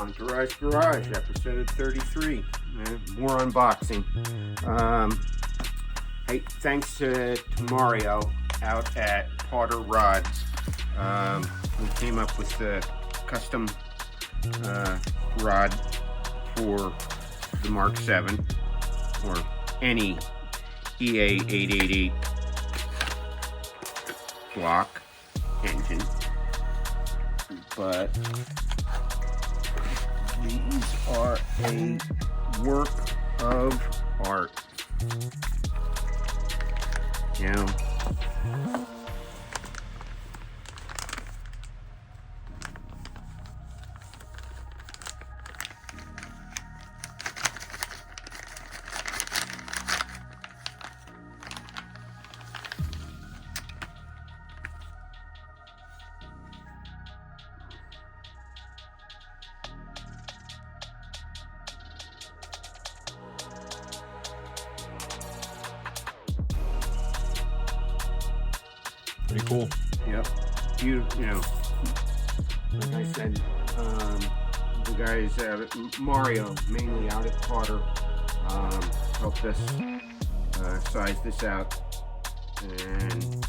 Entourage Garage, episode 33. More unboxing. Hey, thanks to Mario out at Pauter Rods. We came up with the custom rod for the Mark 7 or any EA888 block engine, but these are a work of art. Now, pretty cool. yep. You know, like I said, the guys, Mario, mainly out at Pauter, helped us size this out. And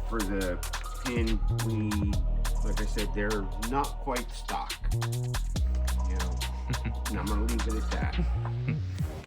for the pin, like I said, they're not quite stock. You know, and I'm gonna leave it at that.